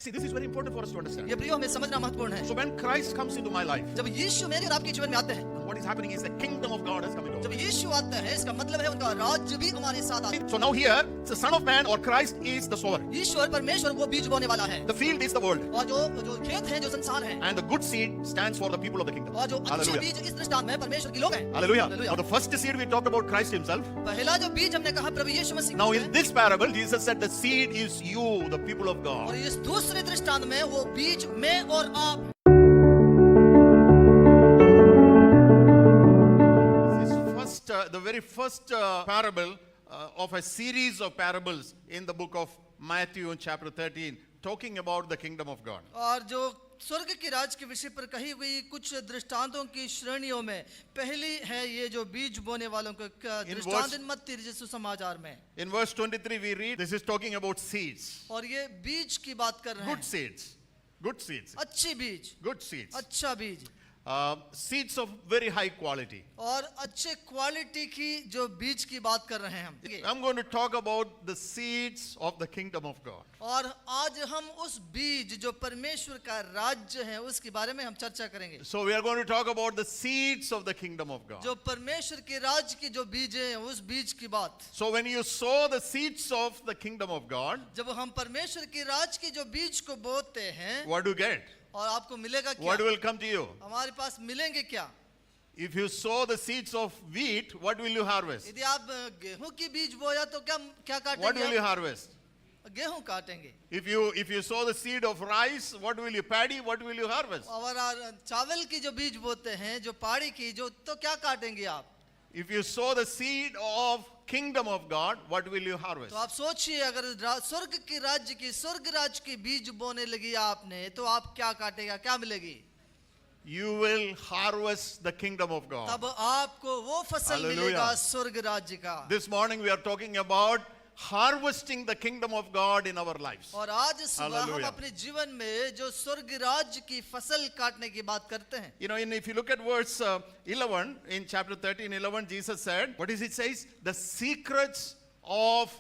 See, this is very important for us to understand. ये प्रियो हमें समझना महत्वपूर्ण है। So when Christ comes into my life, जब यीशु मेरे और आपके जीवन में आते हैं, what is happening is the kingdom of God has come into. जब यीशु आते हैं, इसका मतलब है उनका राज्य भी हमारे साथ आता है। So now here, the Son of Man or Christ is the sower. यीशु और परमेश्वर वो बीज बोने वाला है। The field is the world, और जो खेत है, जो संसार है, and the good seed stands for the people of the kingdom. और जो अच्छे Hallelujah. बीज इस दृष्टांत में परमेश्वर के लोग हैं। Hallelujah. Hallelujah. Now the first seed we talked about Christ Himself. पहला जो बीज हमने कहा प्रभु यीशु मसीह Now है। in this parable, Jesus said the seed is you, the people of और God. इस दूसरे दृष्टांत में वो बीज मैं और आप। This is the very first parable of a series of parables in the book of Matthew in chapter 13, talking about the kingdom of God. और जो स्वर्ग के राज के विषय पर कही हुई कुछ दृष्टांतों की श्रेणियों में पहली है ये जो बीज बोने वालों का दृष्टांत मत्ती यीशु समाचार में। In verse 23 we read, this is talking about seeds. और ये बीज की बात कर रहे Good हैं। seeds. Good seeds. अच्छी बीज, Good seeds. अच्छा बीज Seeds of very high quality. और अच्छे क्वालिटी की जो बीज की बात कर रहे हैं हम। I'm going to talk about the seeds of the kingdom of God. और आज हम उस बीज जो परमेश्वर का राज्य है उसके बारे में हम चर्चा करेंगे। So we are going to talk about the seeds of the kingdom of God. जो परमेश्वर के राज्य की जो बीज है उस बीज की बात। So when you sow the seeds of the kingdom of God, जब हम परमेश्वर के राज्य की जो बीज को बोते हैं what do you get? और आपको मिलेगा क्या? What will come to you? हमारे पास मिलेंगे क्या? If you sow the seeds of wheat, what will you harvest? यदि आप गेहूं की बीज बोया तो क्या क्या What will you काटेंगे? harvest? गेहूं काटेंगे। If you sow the seed of rice, what will you paddy? What will you harvest? और चावल की जो बीज बोते हैं जो पाड़ी की जो तो क्या काटेंगे आप? If you sow the seed of kingdom of God, what will you harvest? तो आप सोचिए अगर स्वर्ग के राज्य की स्वर्ग राज्य की बीज बोने लगी आपने तो आप क्या काटेगा क्या मिलेगी? You will harvest the kingdom of God. तब आपको वो फसल Hallelujah. मिलेगा स्वर्ग राज्य का। This morning we are talking about harvesting the kingdom of God in our lives. और आज सुबह हम Hallelujah. अपने जीवन में जो स्वर्ग राज्य की फसल काटने की बात करते हैं। You know, if you look at verse 11, in chapter 13:11, Jesus said, what is it says? The secrets of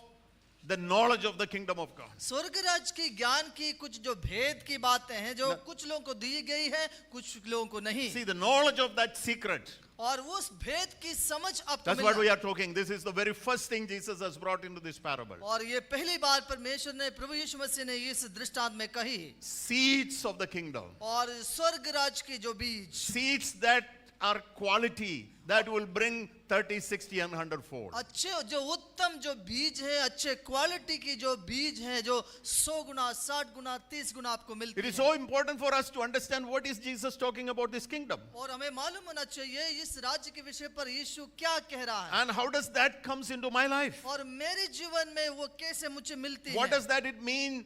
the knowledge of the kingdom of God. स्वर्ग राज्य की ज्ञान की कुछ जो भेद की बातें हैं जो कुछ लोगों को दी गई है कुछ लोगों को नहीं। See, the knowledge of that secret. और उस भेद की समझ आपको That's what we मिलना। are talking. This is the very first thing Jesus has brought into this parable. और ये पहली बार परमेश्वर ने प्रभु यीशु मसीह ने इस दृष्टांत में कही। Seeds of the kingdom. और स्वर्ग राज्य की जो बीज, Seeds that are quality, that will bring 30, 60 and 100 fold. अच्छे जो उत्तम जो बीज है अच्छे क्वालिटी की जो बीज है जो 100 गुना 60 गुना 30 गुना आपको मिलती It is है। so important for us to understand what is Jesus talking about this kingdom. और हमें मालूम होना चाहिए इस राज्य के विषय पर यीशु क्या कह रहा है And how does that comes into my life? और मेरे जीवन में वो कैसे मुझे मिलती What है does that it mean,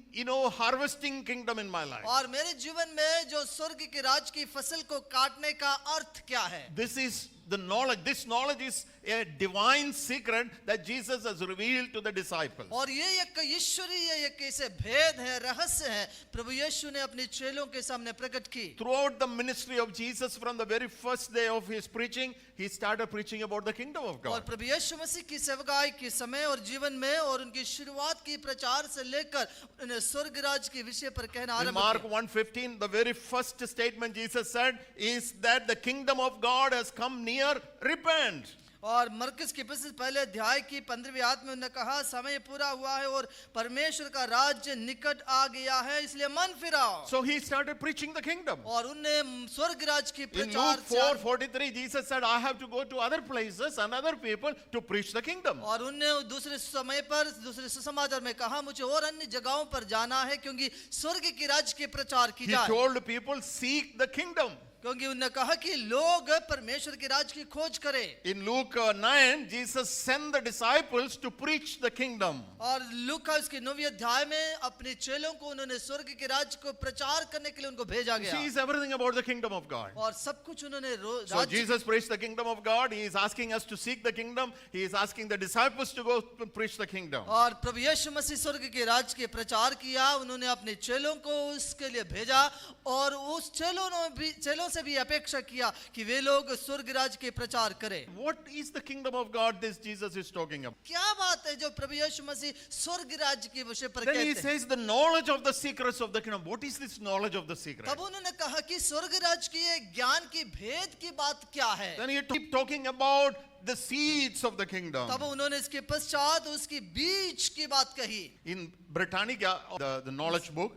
harvesting kingdom in my life? और मेरे जीवन में जो स्वर्ग के राज्य की फसल को काटने का अर्थ क्या है? This is the knowledge. This knowledge is a divine secret that Jesus has revealed to the disciples. और ये एक ईश्वरीय एक ऐसे भेद है रहस्य है प्रभु यीशु ने अपने चेलों के सामने प्रकट की। Throughout the ministry of Jesus, from the very first day of his preaching, he started preaching about the kingdom of और God. प्रभु यीशु मसीह की सेवकाई के समय और जीवन में और उनकी शुरुआत की प्रचार से लेकर उन्हें स्वर्ग राज्य के विषय पर कहना In आरंभ Mark किया। 1:15, the very first statement Jesus said is that the kingdom of God has come near, repent. और मरकस के पहले अध्याय की 15वीं आयत में उन्होंने कहा समय पूरा हुआ है और परमेश्वर का राज्य निकट आ गया है इसलिए मन फिराओ। So he started preaching the kingdom. और उनने स्वर्ग राज्य की In प्रचार Luke 4:43, Jesus said, I have to go to other places and other people to preach the kingdom. और उनने दूसरे समय पर दूसरे सुसमाचार में कहा मुझे और अन्य जगहों पर जाना है क्योंकि स्वर्ग के राज्य के प्रचार की He जाए। told people, seek the kingdom. क्योंकि उन्होंने कहा कि लोग परमेश्वर के राज्य की खोज करें। In Luke 9, Jesus sent the disciples to preach the kingdom. और लूका उसके 9वें अध्याय में अपने चेलों को उन्होंने स्वर्ग के राज्य को प्रचार करने के लिए उनको भेजा He गया। is everything about the kingdom of God. और सब कुछ उन्होंने So राज्य Jesus preached the kingdom of God. He is asking us to seek the kingdom. He is asking the disciples to go to preach the kingdom. और प्रभु यीशु मसीह स्वर्ग के राज्य के प्रचार किया उन्होंने अपने चेलों को उसके लिए भेजा और उस चेलों से भी अपेक्षा किया कि वे लोग स्वर्ग राज्य के प्रचार करें। What is the kingdom of God this Jesus is talking about? क्या बात है जो प्रभु यीशु मसीह स्वर्ग राज्य के विषय पर Then he कहते हैं? says the knowledge of the secrets of the kingdom. What is this knowledge of the secret? तब उन्होंने कहा कि स्वर्ग राज्य की ये ज्ञान की भेद की बात क्या है? Then he keep talking about the seeds of the kingdom. तब उन्होंने इसके पश्चात उसकी बीज की बात कही। In Britannica, the knowledge book,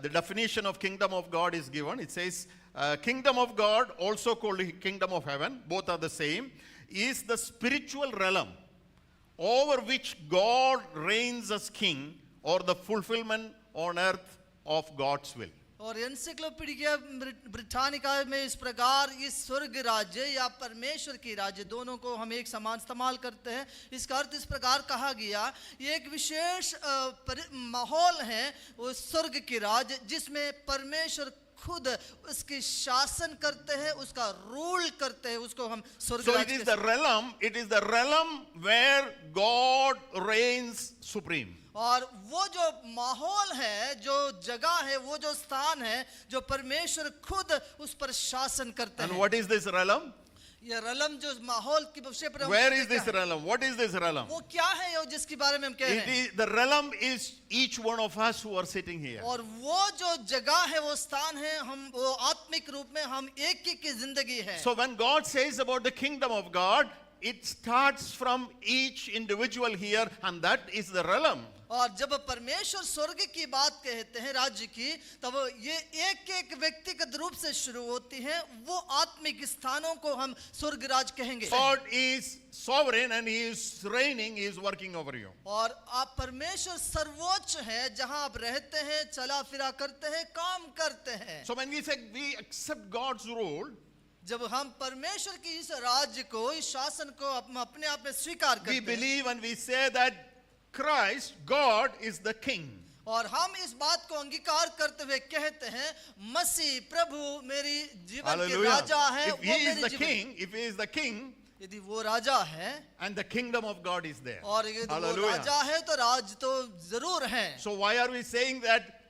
the definition of kingdom of God is given. It says, kingdom of God, also called kingdom of heaven, both are the same, is the spiritual realm over which God reigns as king, or the fulfillment on earth of God's will. और encyclopedia Britannica में इस प्रकार ये स्वर्ग राज्य या परमेश्वर की राज्य दोनों को हम एक समान इस्तेमाल करते हैं। इसका अर्थ इस प्रकार कहा गया, ये एक विशेष माहौल है वो स्वर्ग की राज्य जिसमें परमेश्वर खुद उसकी शासन करते हैं, उसका रूल करते हैं, उसको हम स्वर्ग So राज्य it is the realm where God reigns supreme. और वो जो माहौल है, जो जगह है, वो जो स्थान है जो परमेश्वर खुद उस पर शासन करते And हैं। what is this realm? ये रलम जो माहौल के विषय पर हम Where कहते is this हैं, realm? What is this realm? वो क्या है ये जिसके बारे में हम कह रहे It हैं? is, the realm is each one of us who are sitting here. और वो जो जगह है, वो स्थान है, हम वो आत्मिक रूप में हम एक की जिंदगी है। So when God says about the kingdom of God, it starts from each individual here, and that is the realm. और जब परमेश्वर स्वर्ग की बात कहते हैं राज्य की, तब ये एक एक व्यक्तिगत रूप से शुरू होती है। वो आत्मिक स्थानों को हम स्वर्ग राज कहेंगे। God is sovereign and He is reigning, He is working over you. और आप परमेश्वर सर्वोच्च है, जहां आप रहते हैं, चला फिरा करते हैं, काम करते हैं। So when we say we accept God's rule, जब हम परमेश्वर की इस राज्य को, इस शासन को अपने आप में स्वीकार we करते हैं believe and we say that Christ, God, is the King. और हम इस बात को अंगीकार करते हुए कहते हैं, मसीह प्रभु मेरी जीवन के Hallelujah. राजा है, If वो He is मेरी the जीवन, King, if He is the King, यदि वो राजा है and the kingdom of God is there. और यदि वो Hallelujah. राजा है तो राज तो जरूर है। So why are we saying that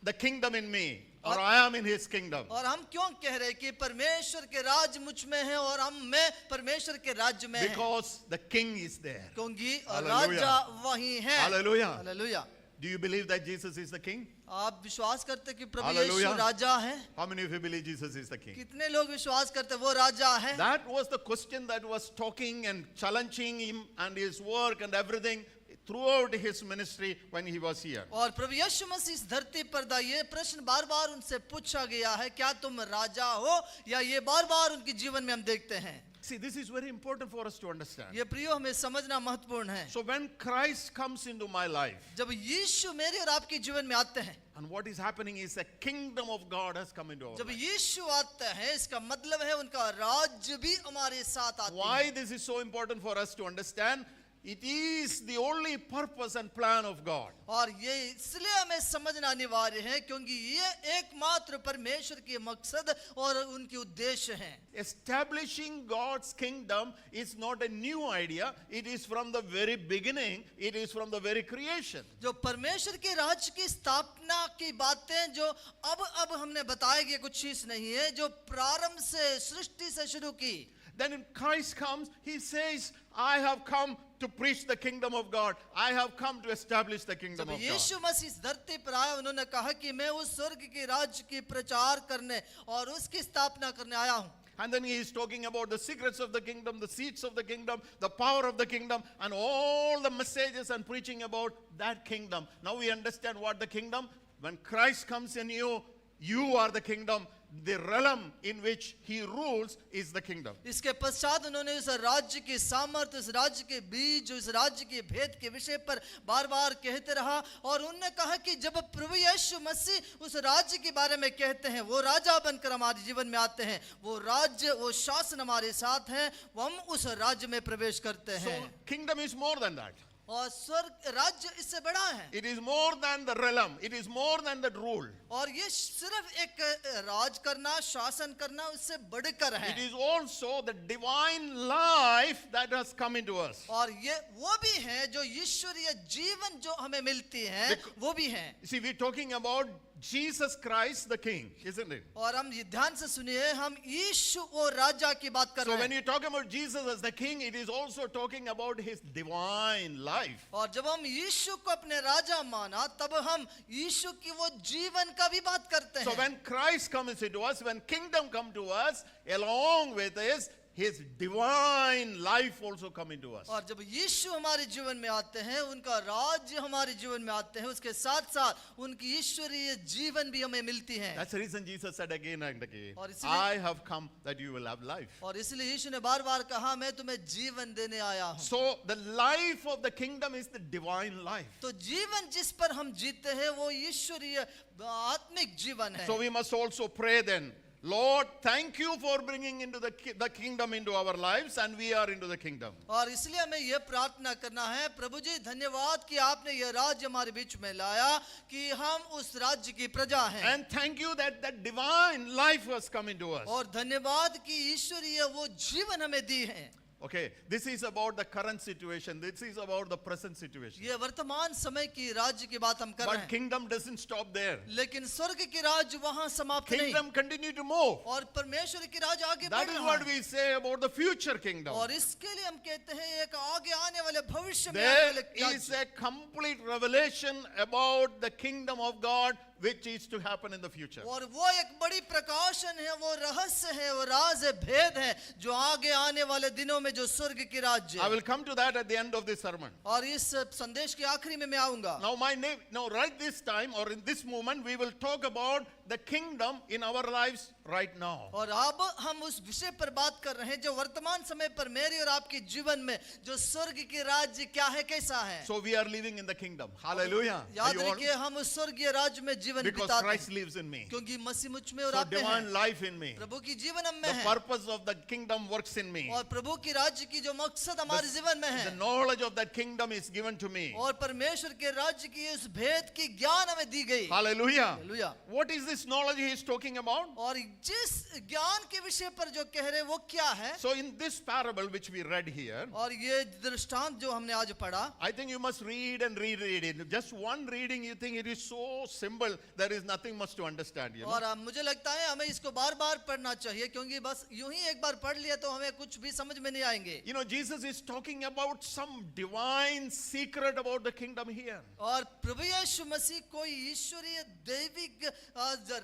the kingdom in me, or I am in His kingdom? और हम क्यों कह रहे हैं कि परमेश्वर के राज मुझ में है और मैं परमेश्वर के राज्य में है? Because the King is there. क्योंकि Hallelujah. राजा वही है। Hallelujah. Hallelujah. Do you believe that Jesus is the King? आप विश्वास करते हैं कि प्रभु Hallelujah. यीशु राजा है? How many of you believe Jesus is the King? कितने लोग विश्वास करते हैं वो राजा है? That was the question that was talking and challenging Him and His work and everything throughout His ministry when He was here. और प्रभु यीशु मसीह इस धरती पर दा ये प्रश्न बार बार उनसे पूछा गया है, क्या तुम राजा हो? या ये बार बार उनके जीवन में हम देखते हैं। See, this is very important for us to understand. ये प्रियो हमें समझना महत्वपूर्ण है। So when Christ comes into my life, जब यीशु मेरे और आपके जीवन में आते हैं, and what is happening is a kingdom of God has come into our जब life. यीशु आता है, इसका मतलब है उनका राज्य भी हमारे साथ आता है। Why this is so important for us to understand? It is the only purpose and plan of God. और ये इसलिए हमें समझना अनिवार्य है क्योंकि ये एकमात्र परमेश्वर के मकसद और उनके उद्देश्य हैं। Establishing God's kingdom is not a new idea. It is from the very beginning. It is from the very creation. जो परमेश्वर के राज्य की स्थापना की बातें जो अब हमने बताया कि कुछ चीज नहीं है, जो प्रारंभ से सृष्टि से शुरू की। Then when Christ comes, He says, I have come to preach the kingdom of God. I have come to establish the kingdom जब of God. यीशु मसीह इस धरती पर आया, उन्होंने कहा कि मैं उस स्वर्ग के राज्य की प्रचार करने और उसकी स्थापना करने आया हूँ। And then He is talking about the secrets of the kingdom, the seeds of the kingdom, the power of the kingdom, and all the messages and preaching about that kingdom. Now we understand what the kingdom. When Christ comes in you, you are the kingdom. The realm in which He rules is the kingdom. इसके पश्चात उन्होंने इस राज्य की सामर्थ्य, इस राज्य के बीज, इस राज्य के भेद के विषय पर बार बार कहते रहा और उन्होंने कहा कि जब प्रभु यीशु मसीह उस राज्य के बारे में कहते हैं, वो राजा बनकर हमारे जीवन में आते हैं, वो राज्य, वो शासन हमारे साथ है, वो हम उस राज्य में प्रवेश करते So हैं। kingdom is more than that. और स्वर्ग राज्य इससे बड़ा है It is more than the realm. It is more than the rule. और ये सिर्फ एक राज करना, शासन करना, उससे बढ़कर है। It is also the divine life that has come into us. और ये वो भी है जो ईश्वरीय जीवन जो हमें मिलती है, वो भी है। See, we're talking about Jesus Christ the King, isn't it? और हम ये ध्यान से सुनिए, हम यीशु और राजा की बात कर So रहे when हैं। you talk about Jesus as the King, it is also talking about his divine life. और जब हम यीशु को अपने राजा माना, तब हम यीशु की वो जीवन का भी बात करते So हैं। when Christ comes into us, when kingdom come to us, along with his divine life also come into us. और जब यीशु हमारे जीवन में आते हैं, उनका राज्य हमारे जीवन में आते हैं, उसके साथ साथ उनकी ईश्वरीय जीवन भी हमें मिलती है। That's the reason Jesus said again and again, और इसलिए- I have come that you will have life. और इसलिए यीशु ने बार बार कहा, मैं तुम्हें जीवन देने आया हूँ। So the life of the kingdom is the divine life. तो जीवन जिस पर हम जीते हैं, वो ईश्वरीय आत्मिक जीवन है। So we must also pray then, Lord, thank you for bringing into the kingdom into our lives, and we are into the kingdom. और इसलिए हमें यह प्रार्थना करना है, प्रभु जी धन्यवाद कि आपने यह राज्य हमारे बीच में लाया, कि हम उस राज्य की प्रजा हैं। And thank you that that divine life has come into us. और धन्यवाद कि ईश्वरीय वो जीवन हमें दी है। Okay, this is about the current situation. This is about the present situation. ये वर्तमान समय की राज्य की बात हम कर रहे But हैं, kingdom doesn't stop there. लेकिन स्वर्ग की राज्य वहां समाप्त नहीं, Kingdom continue to move. और परमेश्वर की राज्य आगे That बढ़ is रहा what है। we say about the future kingdom. और इसके लिए हम कहते हैं, एक आगे आने वाले भविष्य में There आने वाले is राज्य। a complete revelation about the kingdom of God which is to happen in the future. और वो एक बड़ी प्रकाशन है, वो रहस्य है, वो राज है, भेद है, जो आगे आने वाले दिनों में जो स्वर्ग की राज्य I है। will come to that at the end of this sermon. और इस संदेश के आखिरी में मैं आऊंगा। Now right this time or in this moment we will talk about the kingdom in our lives right now. और अब हम उस विषय पर बात कर रहे हैं, जो वर्तमान समय पर मेरे और आपके जीवन में जो स्वर्ग की राज्य क्या है, कैसा है। So we are living in the kingdom. Hallelujah. Are याद you all? रखिए, हम उस स्वर्गीय राज्य में जीवन Because बिताते Christ हैं, lives in me. क्योंकि मसीह मुझ में और So आप में divine है। life in me. प्रभु की जीवन हम में The है, purpose of the kingdom works in me. और प्रभु की राज्य की जो मकसद हमारे जीवन में The है, knowledge of that kingdom is given to me. और परमेश्वर के राज्य की उस भेद की ज्ञान हमें दी गई। Hallelujah. Hallelujah. What is this knowledge he is talking about? और जिस ज्ञान के विषय पर जो कह रहे वो क्या है। So in this parable which we read here, और ये दृष्टांत जो हमने आज पढ़ा, I think you must read and reread it. Just one reading, you think it is so simple, there is nothing much to understand. You know? और मुझे लगता है हमें इसको बार बार पढ़ना चाहिए, क्योंकि बस यूं ही एक बार पढ़ लिया तो हमें कुछ भी समझ में नहीं आएंगे। You know, Jesus is talking about some divine secret about the kingdom here. और प्रभु यीशु मसीह कोई ईश्वरीय दैविक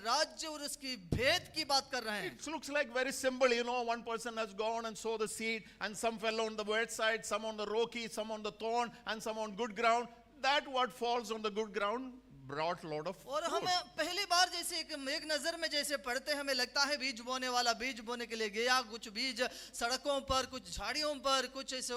राज्य और उसकी भेद की बात कर रहे हैं। It looks like very simple, you know, one person has gone and sowed the seed, and some fell on the wet side, some on the rocky, some on the thorn, and some on good ground. That what falls on the good ground brought lot of और fruit. हमें पहली बार जैसे एक नजर में जैसे पढ़ते हैं, हमें लगता है बीज बोने वाला बीज बोने के लिए गया, कुछ बीज सड़कों पर, कुछ झाड़ियों पर, कुछ ऐसे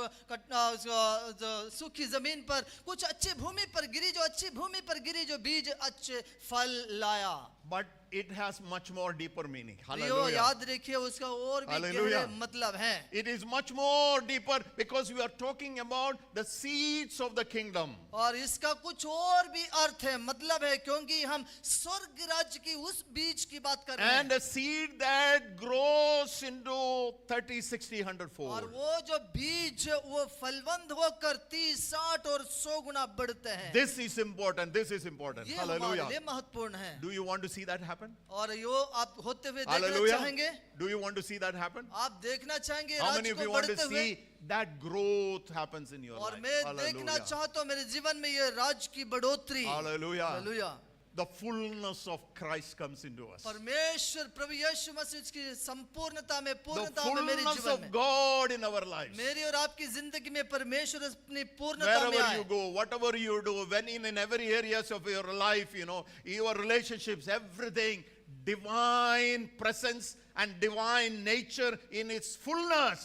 सूखी जमीन पर, कुछ अच्छी भूमि पर गिरी, जो अच्छी भूमि पर गिरी, जो बीज अच्छे फल लाया। But it has much more deeper meaning. प्रियो, Hallelujah. याद रखिए उसका और भी गहरे Hallelujah. मतलब है। It is much more deeper because we are talking about the seeds of the kingdom. और इसका कुछ और भी अर्थ है, मतलब है, क्योंकि हम स्वर्ग राज्य की उस बीज की बात कर रहे And हैं, a seed that grows into 30, 60, 100 और fold. वो जो बीज वो फलवंत होकर 30, 60 और 100 गुना बढ़ते हैं। This is important. This is important. ये हमारे Hallelujah. लिए महत्वपूर्ण है। Do you want to see that happen? और यो आप होते हुए देखना Hallelujah. चाहेंगे, Do you want to see that happen? आप देखना चाहेंगे How many राज्य of को you want to बढ़ते हुए। see that growth happens in your और life? मैं देखना Hallelujah. चाहता हूँ मेरे जीवन में ये राज्य की बढ़ोतरी। Hallelujah. Hallelujah. The fullness of Christ comes into us. परमेश्वर प्रभु यीशु मसीह की संपूर्णता में, The पूर्णता में मेरे fullness जीवन of में, God in our lives. मेरी और आपकी जिंदगी में परमेश्वर अपनी पूर्णता में Wherever आए। you go, whatever you do, when in every areas of your life, you know, your relationships, everything, divine presence and divine nature in its fullness,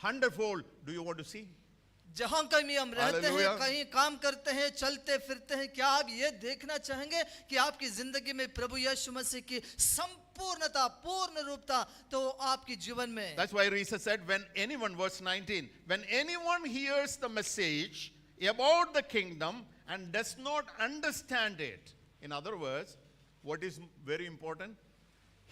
hundredfold. Do you want to see? जहां कहीं हम रहते हैं, Hallelujah. कहीं काम करते हैं, चलते फिरते हैं, क्या आप ये देखना चाहेंगे कि आपकी जिंदगी में प्रभु यीशु मसीह की संपूर्णता, पूर्ण रूपता तो आपकी जीवन में। That's why Jesus said, when anyone, verse 19, when anyone hears the message about the kingdom and does not understand it, in other words, what is very important?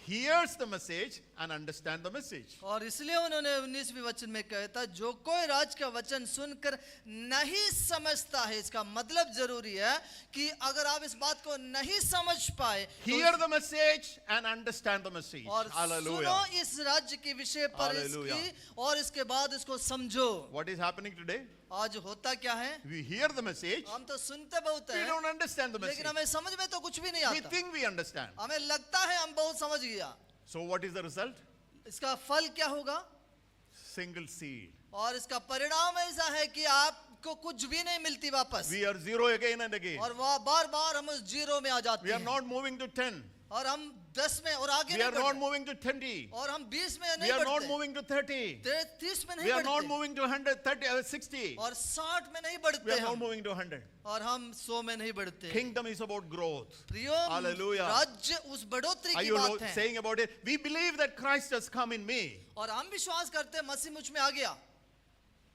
hears the message and understands the message. और इसलिए उन्होंने 19वें वचन में कहा था, जो कोई राज का वचन सुनकर नहीं समझता है, इसका मतलब जरूरी है कि अगर आप इस बात को नहीं समझ पाए तो Hear the message and understand the message. और सुनो Hallelujah. इस राज्य के विषय पर Hallelujah. इसकी, और इसके बाद इसको समझो। What is happening today? आज होता क्या है, We hear the message, हम तो सुनते बहुत we हैं, don't understand the message. लेकिन हमें समझ में तो कुछ भी नहीं We आता। think we understand. हमें लगता है हम बहुत समझ गया। So what is the result? इसका फल क्या होगा? Single seed. और इसका परिणाम ऐसा है कि आपको कुछ भी नहीं मिलती वापस, We are zero again and again. और वह बार बार हम उस जीरो में आ जाते We are हैं, not moving to 10. और हम 10 में और आगे We are नहीं not बढ़ते, moving to 20. और हम 20 में We नहीं are not बढ़ते, moving to 30. 30 में We नहीं are not बढ़ते, moving to 100, 30, 60. और 60 में नहीं We बढ़ते are not हम, moving to 100. और हम 100 में नहीं बढ़ते। Kingdom is about growth. प्रियो, Hallelujah. राज्य उस बढ़ोतरी Are की you बात है, saying about it? We believe that Christ has come in me. और हम विश्वास करते हैं मसीह मुझ में आ गया,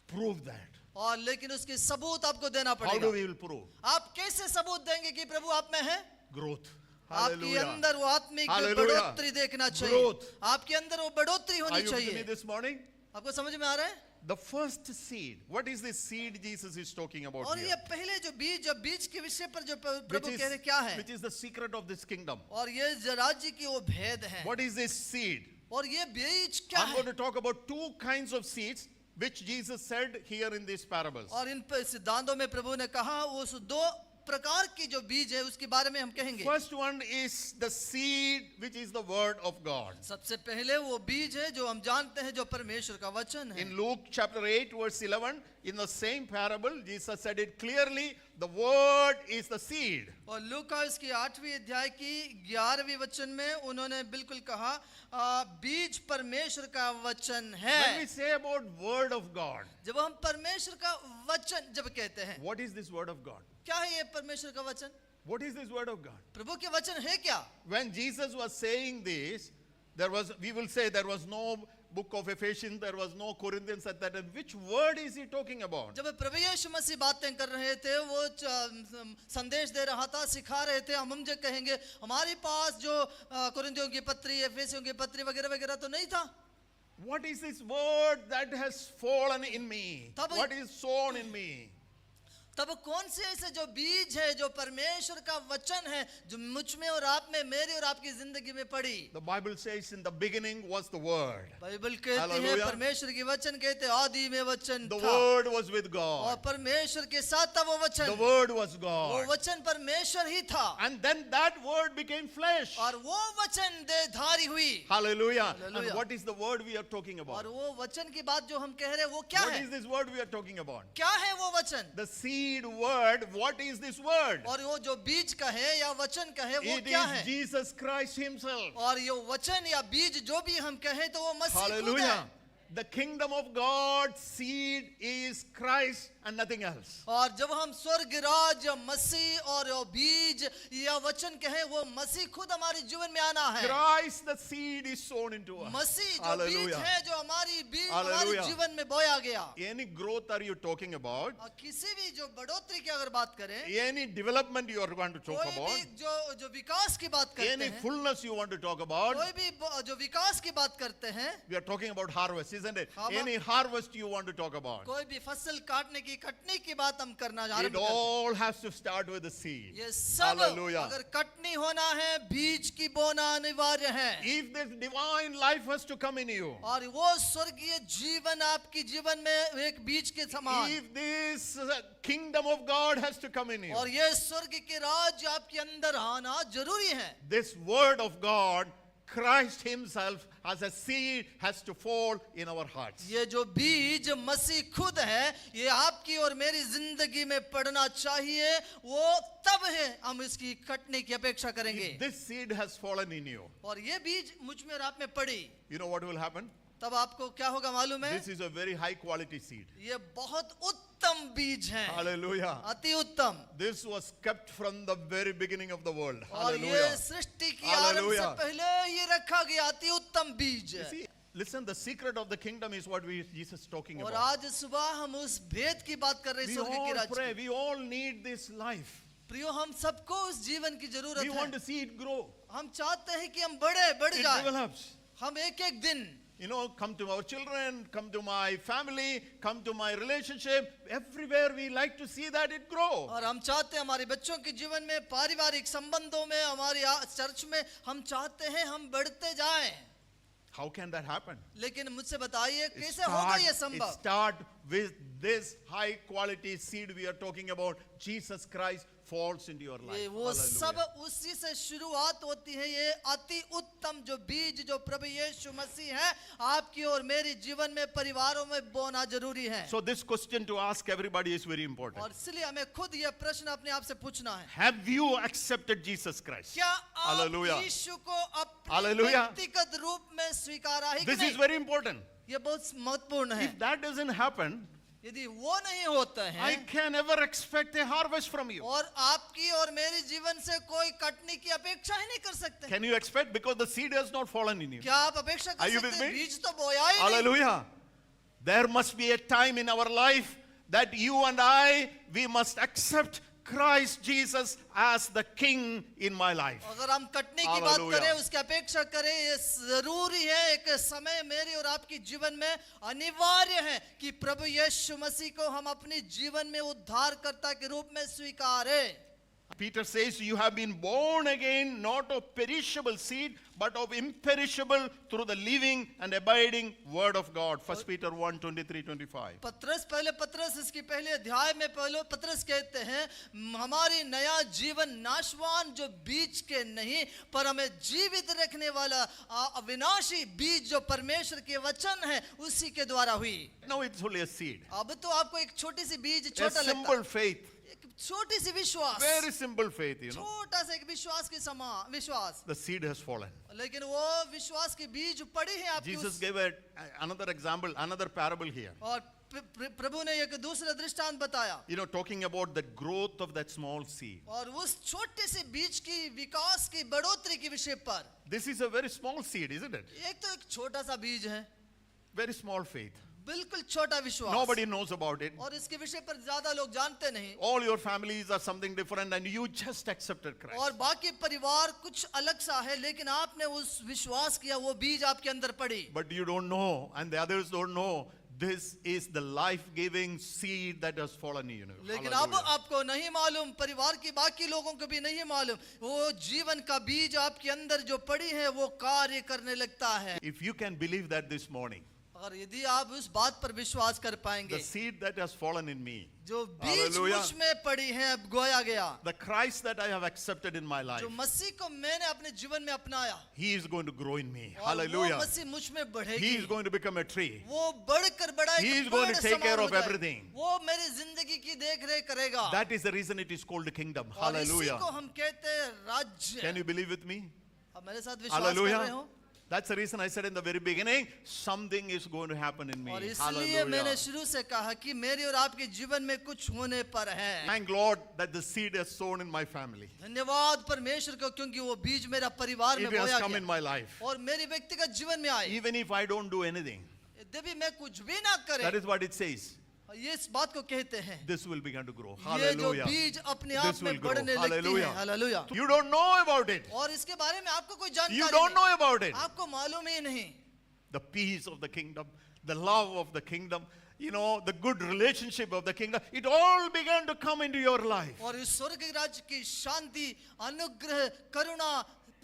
Prove that. और लेकिन उसकी सबूत आपको देना How do पड़ेगा। we will prove? आप कैसे सबूत देंगे कि प्रभु आप में है? Growth. आपके Hallelujah. अंदर वो आत्मिक Hallelujah. बढ़ोतरी देखना चाहिए, Growth. आपके अंदर वो बढ़ोतरी Are होनी you with me चाहिए। this morning? आपको समझ में आ रहा है? The first seed. What is this seed Jesus is talking about और here? ये पहले जो बीज के विषय पर जो Which प्रभु is, कह रहे क्या है, which is the secret of this kingdom? और ये जो राज्य की वो भेद है, What is this seed? और ये बीज क्या I'm है, going to talk about two kinds of seeds which Jesus said here in these parables. और इन सिद्धांतों में प्रभु ने कहा उस दो प्रकार की जो बीज है उसके बारे में हम कहेंगे। First one is the seed which is the word of God. सबसे पहले वो बीज है जो हम जानते हैं, जो परमेश्वर का वचन है। In Luke chapter 8 verse 11, in the same parable, Jesus said it clearly, the word is the seed. और लूका इसकी 8वीं अध्याय की 11वीं वचन में उन्होंने बिल्कुल कहा, बीज परमेश्वर का वचन When we है। say about word of God, जब हम परमेश्वर का वचन जब कहते हैं, what is this word of God? क्या है ये परमेश्वर का वचन? What is this word of God? प्रभु के वचन है क्या? When Jesus was saying this, we will say there was no book of Ephesians, there was no Corinthians at that time. Which word is he talking about? जब प्रभु यीशु मसीह बातें कर रहे थे, वो संदेश दे रहा था, सिखा रहे थे, हम जो कहेंगे हमारे पास जो कुरिन्थियों की पत्री, एफेसियों की पत्री वगैरह वगैरह तो नहीं था। What is this word that has fallen in me? तब- What is sown in me? तब कौन से ऐसे जो बीज है जो परमेश्वर का वचन है जो मुझ में और आप में, मेरी और आपकी जिंदगी में पड़ी? The Bible says in the beginning was the word. Bible कहती है, Hallelujah. परमेश्वर की वचन कहते आदि में वचन The था, word was with और God. परमेश्वर के साथ था वो वचन, The word was वो God. वचन परमेश्वर ही था, And then that word became flesh. और वो वचन देहधारी हुई। Hallelujah. Hallelujah. And what is the word we are talking और about? वो वचन की बात जो हम कह रहे हैं वो क्या What है? is this word we are talking about? क्या है वो वचन? The seed word. What is this word? और वो जो बीज का है या वचन का है वो It क्या is है? Jesus Christ himself. और ये वचन या बीज जो भी हम कहें तो वो मसीह खुद है। Hallelujah. The kingdom of God seed is Christ and nothing else. और जब हम स्वर्ग राज या मसीह और वो बीज या वचन कहें, वो मसीह खुद हमारे जीवन में आना है। Christ, the seed is sown into us. मसीह जो बीज Hallelujah. है जो हमारी बीज हमारे Hallelujah. जीवन में बोया गया। Any growth are you talking about? और किसी भी जो बढ़ोतरी की अगर बात करें, Any development you are going to talk कोई about? भी जो विकास की बात करते Any हैं, fullness you want to talk about? कोई भी जो विकास की बात करते हैं, We are talking about harvest, isn't it? हाँ, Any harvest you want to talk about? कोई भी फसल काटने की कटने की बात हम करना आरंभ It करते हैं। all has to start with the seed. ये सब Hallelujah. अगर कटनी होना है, बीज की बोना अनिवार्य है। If this divine life has to come in you, और वो स्वर्गीय जीवन आपकी जीवन में एक बीज के समान, if this kingdom of God has to come in you, और ये स्वर्ग के राज आपके अंदर आना जरूरी है। this word of God, Christ himself as a seed has to fall in our hearts. ये जो बीज मसीह खुद है, ये आपकी और मेरी जिंदगी में पड़ना चाहिए, वो तब है हम इसकी कटने की अपेक्षा करेंगे। This seed has fallen in you. और ये बीज मुझ में और आप में पड़ी, You know what will happen? तब आपको क्या होगा मालूम है? This is a very high quality seed. ये बहुत उत्तम बीज है, Hallelujah. अति उत्तम। This was kept from the very beginning of the world. और ये Hallelujah. सृष्टि की आरंभ से Hallelujah. पहले ये रखा गया अति उत्तम बीज You है। see, listen, the secret of the kingdom is what Jesus is talking और about. आज सुबह हम उस भेद की बात कर रहे हैं, We स्वर्ग की all राज्य pray, की। we all need this life. प्रियो, हम सबको उस जीवन की जरूरत We want है, to see it grow. हम चाहते हैं कि हम बढ़ It जाए, develops. हम एक एक दिन You know, come to our children, come to my family, come to my relationship. Everywhere we like to see that it grow. और हम चाहते हैं हमारे बच्चों के जीवन में, पारिवारिक संबंधों में, हमारी चर्च में, हम चाहते हैं हम बढ़ते जाएं। How can that happen? लेकिन मुझसे बताइए कैसे होगा ये It संभव? start with this high quality seed we are talking about. Jesus Christ falls into your life. ये वो सब Hallelujah. उसी से शुरुआत होती है। ये अति उत्तम जो बीज जो प्रभु यीशु मसीह है आपकी और मेरी जीवन में, परिवारों में बोना जरूरी है। So this question to ask everybody is very important. और इसलिए हमें खुद ये प्रश्न अपने आप से पूछना है, Have you accepted Jesus Christ? क्या आप Hallelujah. यीशु को अपने Hallelujah. व्यक्तिगत रूप में स्वीकारा है कि This is नहीं? very important. ये बहुत महत्वपूर्ण है। If that doesn't happen, यदि वो नहीं होता I है can never expect a harvest from you. और आपकी और मेरी जीवन से कोई कटने की अपेक्षा ही नहीं कर सकते। Can you expect? Because the seed has not fallen in you. क्या आप अपेक्षा Are कर you सकते with हैं? me? बीज तो बोया ही नहीं। Hallelujah. There must be a time in our life that you and I, we must accept Christ Jesus as the King in my life. अगर हम कटने की बात Hallelujah. करें, उसकी अपेक्षा करें, ये जरूरी है। एक समय मेरे और आपकी जीवन में अनिवार्य है कि प्रभु यीशु मसीह को हम अपने जीवन में उद्धारकर्ता के रूप में स्वीकारें। Peter says, you have been born again, not of perishable seed, but of imperishable through the living and abiding word of God. 1 Peter 1, 23, 25. पत्रस इसकी पहले अध्याय में पहले पत्रस कहते हैं, हमारी नया जीवन नाशवान जो बीज के नहीं पर हमें जीवित रखने वाला अविनाशी बीज जो परमेश्वर के वचन है उसी के द्वारा हुई। Now it's only a seed. अब तो आपको एक छोटी सी बीज A छोटा लगता simple है, faith. एक छोटी सी विश्वास, Very simple faith, you know. छोटा सा एक विश्वास के समान विश्वास, The seed has fallen. लेकिन वो विश्वास की बीज पड़ी है आपकी Jesus उस, gave another example, another parable here. और प्रभु ने एक दूसरा दृष्टांत बताया You know, talking about the growth of that small seed. और उस छोटे से बीज की विकास की बढ़ोतरी के विषय पर। This is a very small seed, isn't it? एक तो एक छोटा सा बीज है, Very small faith. बिल्कुल छोटा विश्वास, Nobody knows about it. और इसके विषय पर ज्यादा लोग जानते नहीं, All your families are something different and you just accepted Christ. और बाकी परिवार कुछ अलग सा है, लेकिन आपने उस विश्वास किया, वो बीज आपके अंदर पड़ी। But you don't know and the others don't know. This is the life-giving seed that has fallen in you. लेकिन अब Hallelujah. आपको नहीं मालूम, परिवार के बाकी लोगों को भी नहीं मालूम, वो जीवन का बीज आपके अंदर जो पड़ी है वो कार्य करने लगता है। If you can believe that this morning, अगर यदि आप उस बात पर विश्वास कर पाएंगे, the seed that has fallen in me, जो बीज Hallelujah. मुझ में पड़ी है, अब गोया गया, the Christ that I have accepted in my life, जो मसीह को मैंने अपने जीवन में अपनाया, He is going to grow in me. और वो Hallelujah. मसीह मुझ में He बढ़ेगी, is going to become a tree. वो बढ़कर बड़ा He एक is going पेड़ to take समान care हो of जाए। everything. वो मेरी जिंदगी की देख रेख करेगा, That is the reason it is called the kingdom. और इसी Hallelujah. को हम कहते हैं राज्य। Can you believe with me? अब मेरे साथ विश्वास कर रहे Hallelujah. हो? That's the reason I said in the very beginning, something is going to happen in me. और इसलिए मैंने Hallelujah. शुरू से कहा कि मेरे और आपके जीवन में कुछ होने पर है। Thank Lord that the seed has sown in my family. धन्यवाद परमेश्वर को, क्योंकि वो बीज मेरा परिवार में It has बोया come in गया my life. और मेरे व्यक्तिगत जीवन में आई। Even if I don't do anything, यद्यपि मैं कुछ भी ना that करे, is what it says. ये इस बात को कहते हैं, This will begin to grow. ये जो Hallelujah. बीज अपने This आप will में grow. बढ़ने लगती है। Hallelujah. Hallelujah. You don't know about it. और इसके बारे में आपको कोई You जानकारी don't नहीं, know about it. आपको मालूम ही नहीं। The peace of the kingdom, the love of the kingdom, you know, the good relationship of the kingdom, it all began to come into your life. और इस स्वर्ग राज्य की शांति, अनुग्रह, करुणा,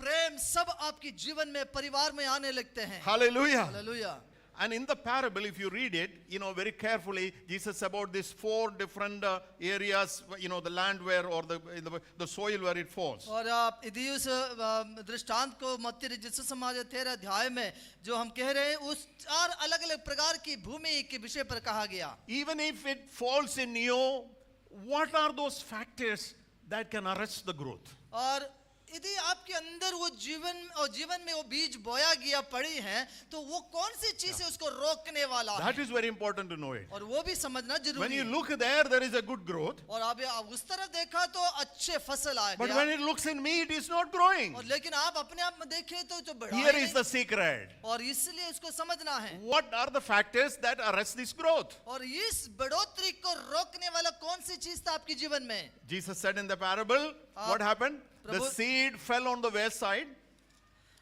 प्रेम सब आपके जीवन में, परिवार में आने लगते हैं। Hallelujah. Hallelujah. And in the parable, if you read it, you know, very carefully, Jesus about these 4 different areas, you know, the land where, or the soil where it falls. और आप यदि उस दृष्टांत को मत्ती रचित समाज 13 अध्याय में जो हम कह रहे हैं, उस 4 अलग-अलग प्रकार की भूमि के विषय पर कहा गया। Even if it falls in you, what are those factors that can arrest the growth? और यदि आपके अंदर वो जीवन में वो बीज बोया गया पड़ी है, तो वो कौन सी चीज है उसको रोकने वाला That है, is very important to know it. और वो भी समझना When जरूरी you है। look there is a good growth. और आप उस तरफ देखा तो अच्छे फसल आ But गया, when it looks in me, it is not growing. और लेकिन आप अपने आप में देखें तो बड़ा Here ही is नहीं। the secret. और इसलिए इसको समझना है, What are the factors that arrest this growth? और इस बढ़ोतरी को रोकने वाला कौन सी चीज था आपके जीवन में? Jesus said in the parable, what happened? The Prabhu- seed fell on the west side.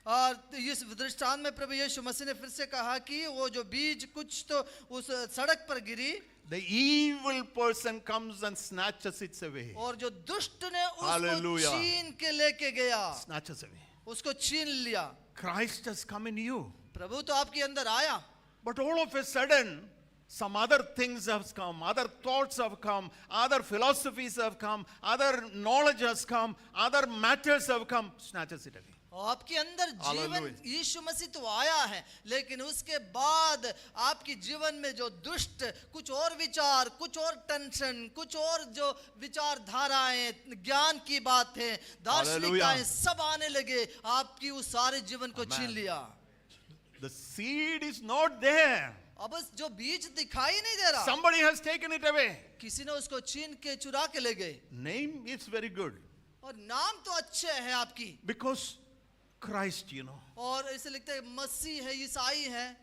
और इस दृष्टांत में प्रभु यीशु मसीह ने फिर से कहा कि वो जो बीज कुछ तो उस सड़क पर गिरी The evil person comes and snatches it away. और जो दुष्ट ने उसको Hallelujah. छीन के लेके गया, Snatches away. उसको छीन लिया। Christ has come in you. प्रभु तो आपके अंदर आया, But all of a sudden, some other things have come, other thoughts have come, other philosophies have come, other knowledge has come, other matters have come, snatches it away. और आपके अंदर जीवन Hallelujah. यीशु मसीह तो आया है, लेकिन उसके बाद आपके जीवन में जो दुष्ट कुछ और विचार, कुछ और टेंशन, कुछ और जो विचारधाराएं, ज्ञान की बातें, दार्शनिकताएं सब आने लगे, आपकी उस सारे जीवन को छीन लिया। The seed is not there. अब उस जो बीज दिखाई नहीं दे रहा, Somebody has taken it away. किसी ने उसको छीन के चुरा के ले गए। Name is very good और नाम तो अच्छे हैं आपकी, because Christ, you know, और ऐसे लिखते हैं मसीह है, ईसाई है,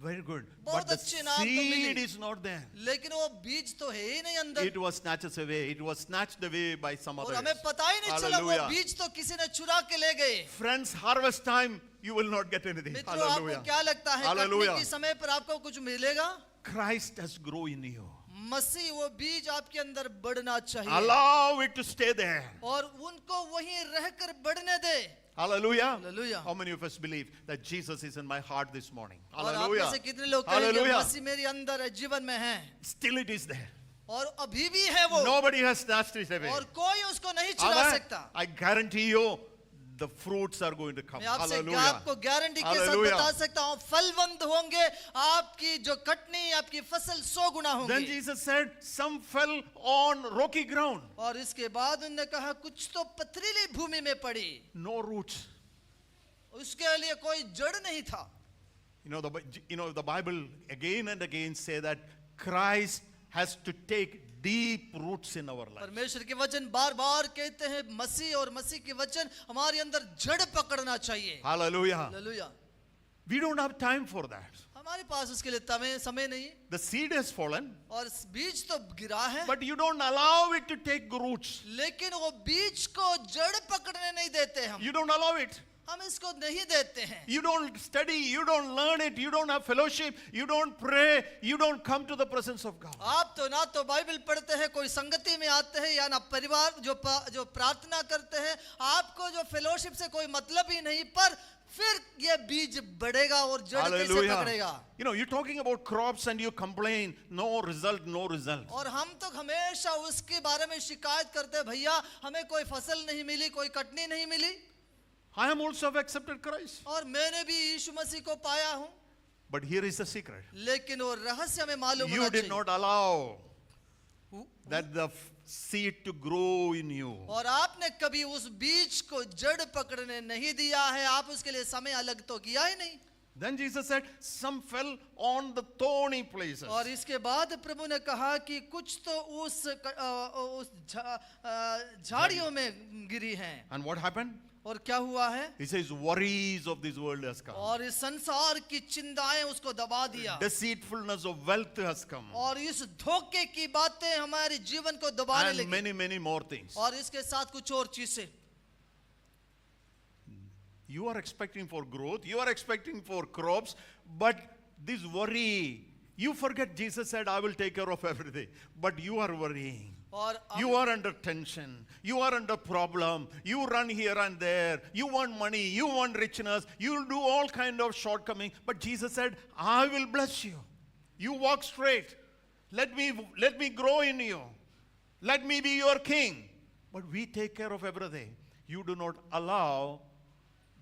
very good. बहुत But the अच्छे नाम तो seed milli. is not there. लेकिन वो बीज तो है ही नहीं अंदर। It was snatched away. It was snatched away by some और others. हमें पता ही नहीं चला वो Hallelujah. बीज तो किसी ने चुरा के ले गए। Friends, harvest time, you will not get anything. मित्रों, आपको Hallelujah. क्या लगता है कटने Hallelujah. के समय पर आपको कुछ मिलेगा? Christ has grown in you. मसीह वो बीज आपके अंदर बढ़ना चाहिए Allow it to stay there. और उनको वहीं रहकर बढ़ने दे। Hallelujah. Hallelujah. How many of us believe that Jesus is in my heart this morning? और आप में Hallelujah. से कितने लोग कहेंगे Hallelujah. मसीह मेरे अंदर है, जीवन में है, Still it is there. और अभी भी है वो, Nobody has snatched it away. और कोई उसको नहीं छुड़ा Amen. सकता। I guarantee you, the fruits are going to come. मैं आपसे Hallelujah. आपको गारंटी के साथ Hallelujah. बता सकता हूँ, फलवंत होंगे, आपकी जो कटनी, आपकी फसल 100 गुना Then होंगी। Jesus said, some fell on rocky ground. और इसके बाद उन्होंने कहा कुछ तो पथरीली भूमि में पड़ी, No roots. उसके लिए कोई जड़ नहीं था। The Bible again and again say that Christ has to take deep roots in our life. परमेश्वर के वचन बार बार कहते हैं मसीह, और मसीह के वचन हमारे अंदर जड़ पकड़ना चाहिए। Hallelujah. Hallelujah. We don't have time for that. हमारे पास उसके लिए समय नहीं, The seed has fallen, और बीज तो गिरा है, but you don't allow it to take roots. लेकिन वो बीज को जड़ पकड़ने नहीं देते हम You don't allow it. हम इसको नहीं देते हैं। You don't study, you don't learn it, you don't have fellowship, you don't pray, you don't come to the presence of God. आप तो ना तो बाइबल पढ़ते हैं, कोई संगति में आते हैं, या ना परिवार जो प्रार्थना करते हैं, आपको जो फेलोशिप से कोई मतलब ही नहीं, पर फिर ये बीज बढ़ेगा और जड़ कैसे पकड़ेगा? You're talking about crops and you complain, no result, no result. और हम तो हमेशा उसके बारे में शिकायत करते हैं, भैया हमें कोई फसल नहीं मिली, कोई कटनी नहीं मिली। I am also have accepted Christ. और मैंने भी यीशु मसीह को पाया हूँ, But here is the secret. लेकिन वो रहस्य हमें मालूम You होना did चाहिए। not allow that the seed to grow in you. और आपने कभी उस बीज को जड़ पकड़ने नहीं दिया है, आप उसके लिए समय अलग तो किया ही नहीं। Then Jesus said, some fell on the thorny places. और इसके बाद प्रभु ने कहा कि कुछ तो उस झाड़ियों में गिरी हैं। And what happened? और क्या हुआ है? He says, worries of this world has come. और इस संसार की चिंताएं उसको दबा दिया, Deceitfulness of wealth has come. और इस धोखे की बातें हमारे जीवन को दबाने And लगी, many, many more things. और इसके साथ कुछ और चीजें। You are expecting for growth, you are expecting for crops, but this worry, you forget Jesus said, I will take care of everything. But you are worrying. और You are under tension. You are under problem. You run here and there. You want money. You want richness. You do all kind of shortcoming. But Jesus said, I will bless you. You walk straight. Let me grow in you. Let me be your king. But we take care of everything. You do not allow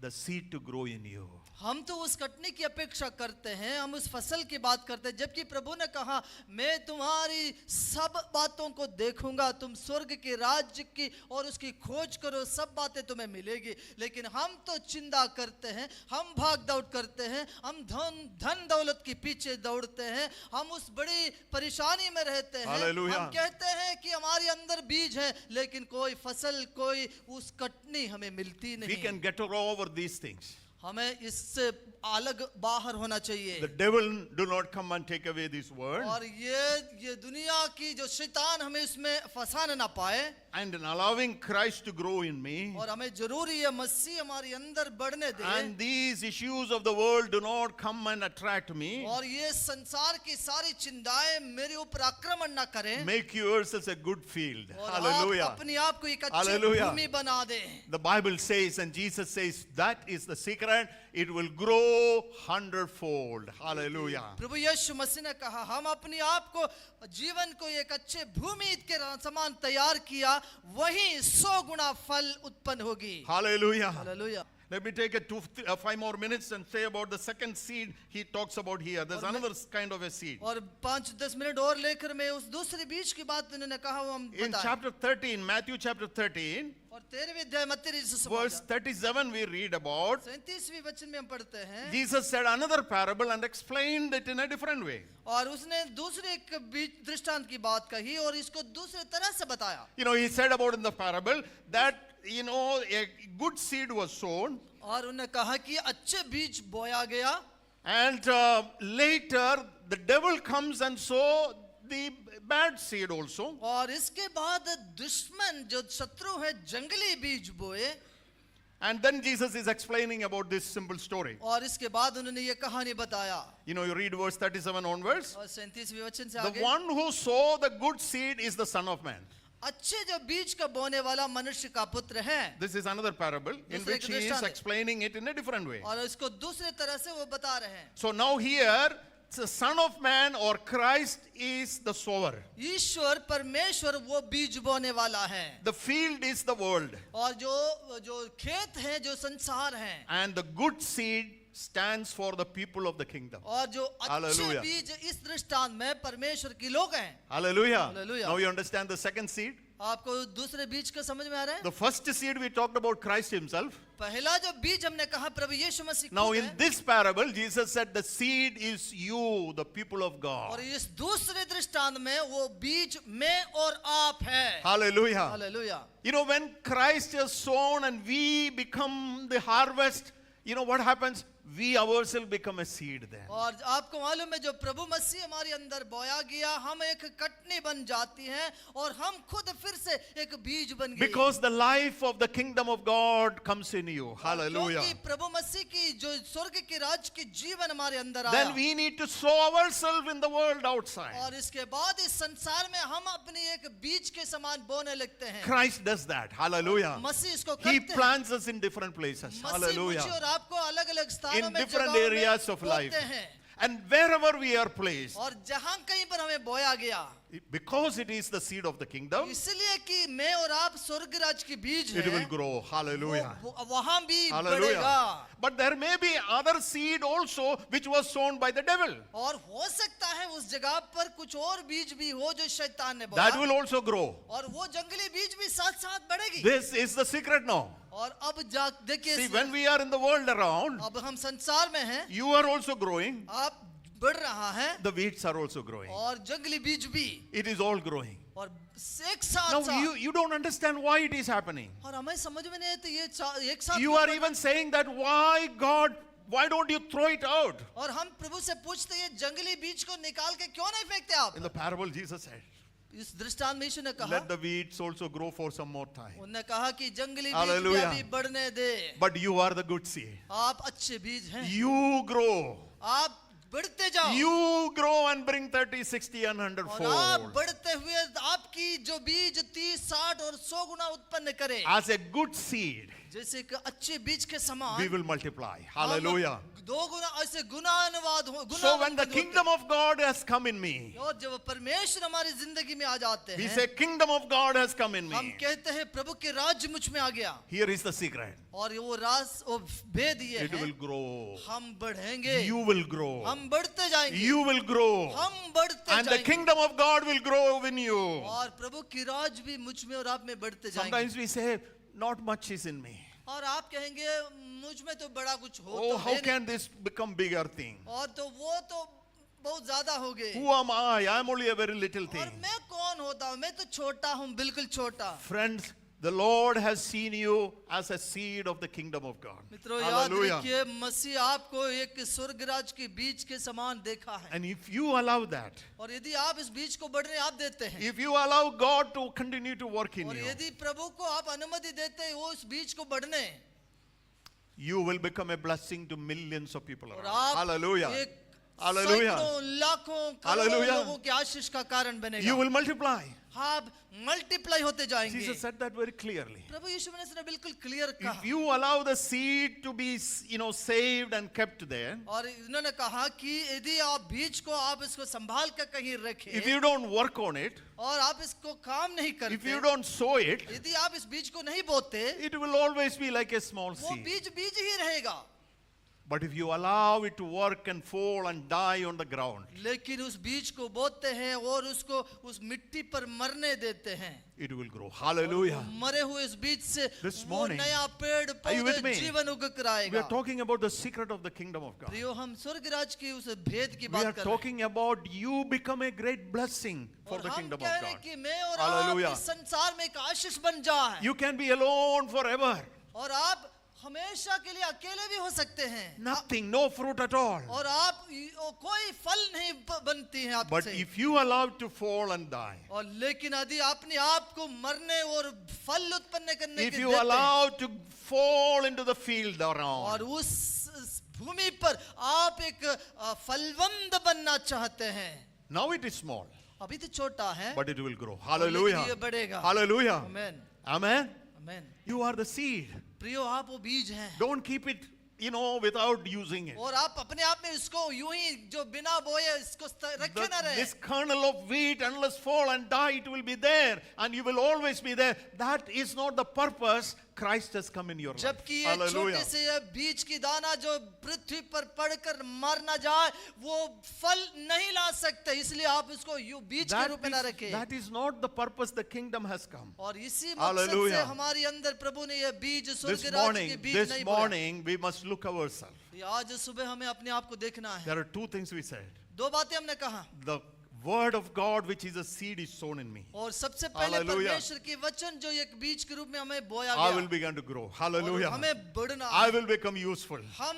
the seed to grow in you. हम तो उस कटने की अपेक्षा करते हैं, हम उस फसल की बात करते हैं, जबकि प्रभु ने कहा मैं तुम्हारी सब बातों को देखूंगा, तुम स्वर्ग के राज्य की और उसकी खोज करो, सब बातें तुम्हें मिलेगी। लेकिन हम तो चिंता करते हैं, हम भाग दौड़ करते हैं, हम धन दौलत के पीछे दौड़ते हैं, हम उस बड़ी परेशानी में रहते हैं। Hallelujah. हम कहते हैं कि हमारे अंदर बीज है, लेकिन कोई फसल, कोई उस कटनी हमें मिलती We नहीं। can get over these things. हमें इससे अलग बाहर होना चाहिए। The devil do not come and take away this word. और ये दुनिया की जो शैतान हमें इसमें फंसा ना पाए। and in allowing Christ to grow in me. और हमें जरूरी है मसीह हमारे अंदर बढ़ने दे, And these issues of the world do not come and attract me. और ये संसार की सारी चिंताएं मेरे ऊपर आक्रमण ना करें, Make yourselves a good field. और Hallelujah. आप अपने आप को एक अच्छी Hallelujah. भूमि बना दें. The Bible says, and Jesus says, that is the secret. It will grow 100-fold. Hallelujah. प्रभु यीशु मसीह ने कहा हम अपने आप को जीवन को एक अच्छे भूमि के समान तैयार किया, वहीं 100 गुना फल उत्पन्न होगी. Hallelujah. Hallelujah. Let me take 5 more minutes and say about the second seed he talks about here. There's another kind of a seed. और 5-10 मिनट और लेकर मैं उस दूसरे बीज की बात उन्होंने कहा वो हम In बताएं. chapter 13, Matthew chapter 13, और 13वें अध्याय मत्ती रचित verse सुसमाचार 37, we read about 37वें वचन में हम पढ़ते हैं, Jesus said another parable and explained it in a different way. और उसने दूसरे एक बीज दृष्टांत की बात कही और इसको दूसरे तरह से बताया. You know, he said about in the parable that, you know, a good seed was sown, और उन्होंने कहा कि अच्छे बीज बोया गया, and later the devil comes and sow the bad seed also. और इसके बाद दुश्मन जो शत्रु है जंगली बीज बोए, And then Jesus is explaining about this simple story. और इसके बाद उन्होंने ये कहानी बताया. You know, you read verse 37 onwards. और 37वें वचन से The आगे, one who sowed the good seed is the Son of Man. अच्छे जो बीज का बोने वाला मनुष्य का पुत्र है. This is another parable in दूसरे which he is दृष्टांत है. explaining it in a different way. और इसको दूसरे तरह से वो बता रहे हैं. So now here, the Son of Man or Christ is the sower. ईश्वर परमेश्वर वो बीज बोने वाला है, The field is the world. और जो खेत है जो संसार है, And the good seed stands for the people of the kingdom. और जो अच्छे Hallelujah. बीज इस दृष्टांत में परमेश्वर के लोग हैं. Hallelujah. Hallelujah. Now you understand the second seed. आपको दूसरे बीज का समझ में आ रहा है? The first seed we talked about Christ himself. पहला जो बीज हमने कहा प्रभु यीशु मसीह Now खुद in है, this parable, Jesus said the seed is you, the people of God. और इस दूसरे दृष्टांत में वो बीज मैं और आप है. Hallelujah. Hallelujah. You know, when Christ is sown and we become the harvest, you know what happens? We ourselves become a seed then. और आपको मालूम है जो प्रभु मसीह हमारे अंदर बोया गया, हम एक कटनी बन जाती हैं और हम खुद फिर से एक बीज बन गए. Because the life of the kingdom of God comes in you. Hallelujah. क्योंकि प्रभु मसीह की जो स्वर्ग के राज की जीवन हमारे अंदर आया. Then we need to sow ourselves in the world outside. और इसके बाद इस संसार में हम अपनी एक बीज के समान बोने लगते हैं. Christ does that. Hallelujah. मसीह इसको He करते हैं. plants us in different places. Masih Hallelujah. मुझे और आपको अलग-अलग स्थानों In में different जगहों में areas of life. बोते हैं. And wherever we are placed, और जहां कहीं पर हमें बोया गया, because it is the seed of the kingdom, इसलिए कि मैं और आप स्वर्ग राज की बीज it will हैं, grow. Hallelujah. वहां भी Hallelujah. बढ़ेगा. But there may be other seed also which was sown by the devil. और हो सकता है उस जगह पर कुछ और बीज भी हो जो शैतान ने That बोया, will also grow. और वो जंगली बीज भी साथ साथ बढ़ेगी. This is the secret now. और अब देखिए, See, when we are in the world around, अब हम संसार में हैं, you are also growing. आप बढ़ रहा है, The weeds are also growing. और जंगली बीज भी, It is all growing. और एक साथ Now साथ. you don't understand why it is happening. और हमें समझ में नहीं आती ये एक साथ You क्यों are बढ़- even saying that why don't you throw it out? और हम प्रभु से पूछते ये जंगली बीज को निकाल के क्यों नहीं फेंकते आप? In the parable, Jesus said, इस दृष्टांत में यीशु ने कहा, let the weeds also grow for some more time. उन्होंने कहा कि जंगली बीज भी Hallelujah. अभी बढ़ने दे. But you are the good seed. आप अच्छे बीज हैं, You grow. आप बढ़ते जाओ. You grow and bring 30, 60 and 100 और आप fold. बढ़ते हुए आपकी जो बीज 30, 60 और 100 गुना उत्पन्न करे, As a good seed, जैसे कि अच्छे बीज के we समान will multiply. हम Hallelujah. 2 गुना ऐसे गुणानुवाद हो. So when the kingdom of God has come in me, और जब परमेश्वर हमारी जिंदगी में आ जाते we हैं, say, kingdom of God has come in हम me. कहते हैं प्रभु के राज्य मुझ में आ गया. Here is the secret. और वो राज वो भेद ये It will है, grow. हम बढ़ेंगे, You will grow. हम बढ़ते जाएंगे, You will grow. हम बढ़ते And the जाएंगे, kingdom of God will grow in you. और प्रभु की राज भी मुझ में और आप में बढ़ते जाएंगे. Sometimes we say, not much is in me. और आप कहेंगे मुझ में तो बड़ा कुछ हो Oh, तो how है नहीं, can this become bigger thing? और तो वो तो बहुत ज्यादा हो गए, Who am I? I am only a very little और thing. मैं कौन होता हूँ, मैं तो छोटा हूँ, बिल्कुल छोटा. Friends, The Lord has seen you as a seed of the kingdom of God. मित्रों याद Hallelujah. रखिए मसीह आपको एक स्वर्ग राज के बीज के समान देखा है And if you allow that, और यदि आप इस बीज को बढ़ने आप देते हैं if you allow God to continue to work in और you, यदि प्रभु को आप अनुमति देते हैं वो इस बीज को बढ़ने you will become a blessing to millions of people और around. आप Hallelujah. एक Hallelujah. सैकड़ों लाखों करोड़ों Hallelujah. लोगों की आशीष का कारण You बनेगा will multiply. आप मल्टीप्लाई होते जाएंगे Jesus said that very clearly. प्रभु यीशु मसीह ने बिल्कुल क्लियर If कहा you allow the seed to be, saved and kept there, और इन्होंने कहा कि यदि आप बीज को आप इसको संभाल कर कहीं if रखें you don't work on it, और आप इसको काम नहीं if करते you don't sow it, यदि आप इस बीज को नहीं बोते it will always be like a small वो seed. बीज बीज ही रहेगा But if you allow it to work and fall and die on the ground, लेकिन उस बीज को बोते हैं और उसको उस मिट्टी पर मरने देते हैं it will grow. Hallelujah. मरे हुए इस बीज से This वो morning, नया पेड़ are you with पौधे me? जीवन उग कर We आएगा are talking about the secret of the kingdom of God. प्रियो हम स्वर्ग राज की उस भेद की We are बात कर रहे हैं talking about you become a great blessing for और the हम kingdom कह of रहे हैं God. कि मैं और Hallelujah. आप इस संसार में एक आशीष बन जाए You can be alone forever. और आप हमेशा के लिए अकेले भी हो सकते हैं Nothing, no fruit at all. और आप कोई फल नहीं बनती है But आपसे if you allow it to fall and die, और लेकिन यदि अपने आप को मरने और फल उत्पन्न करने if के you देते हैं, allow it to fall into the field और around, उस भूमि पर आप एक फलवंत बनना चाहते हैं now it is small, अभी तो छोटा है but it will grow. लेकिन Hallelujah. ये बढ़ेगा Hallelujah. Amen Amen. Amen You are the seed. प्रियो आप वो बीज हैं Don't keep it, without using it. और आप अपने आप में इसको यूं ही जो बिना बोए इसको रखे ना रहे This kernel of wheat, unless fall and die, it will be there, and you will always be there. That is not the purpose Christ has come in your life. जबकि ये Hallelujah. छोटे से ये बीज की दाना जो पृथ्वी पर पड़कर मर ना जाए वो फल नहीं ला सकते इसलिए आप इसको यू बीज के रूप में ना रखें That is not the purpose the kingdom has come. और इसी मकसद से Hallelujah. हमारे अंदर प्रभु ने ये बीज This स्वर्ग राज के morning, बीज this नहीं बोया morning, we must look ourselves. आज सुबह हमें अपने आप को देखना है There are two things we said. दो बातें हमने कहा The word of God, which is a seed, is sown in me. और सबसे पहले Hallelujah. परमेश्वर के वचन जो एक बीज के रूप में हमें बोया I गया will begin to grow. और Hallelujah. हमें बढ़ना I will become useful. हम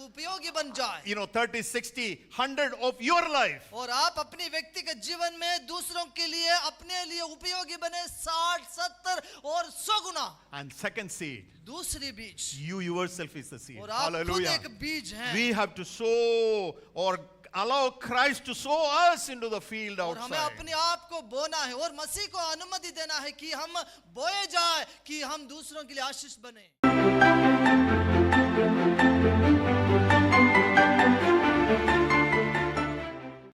उपयोगी बन जाए 30, 60, 100 of your life. और आप अपनी व्यक्तिगत जीवन में दूसरों के लिए अपने लिए उपयोगी बने 60, 70 और 100 गुना And second seed, दूसरी बीज you yourself is the seed. और आप खुद Hallelujah. एक बीज हैं We have to sow or allow Christ to sow us into the field और हमें outside. अपने आप को बोना है और मसीह को अनुमति देना है कि हम बोए जाए कि हम दूसरों के लिए आशीष बने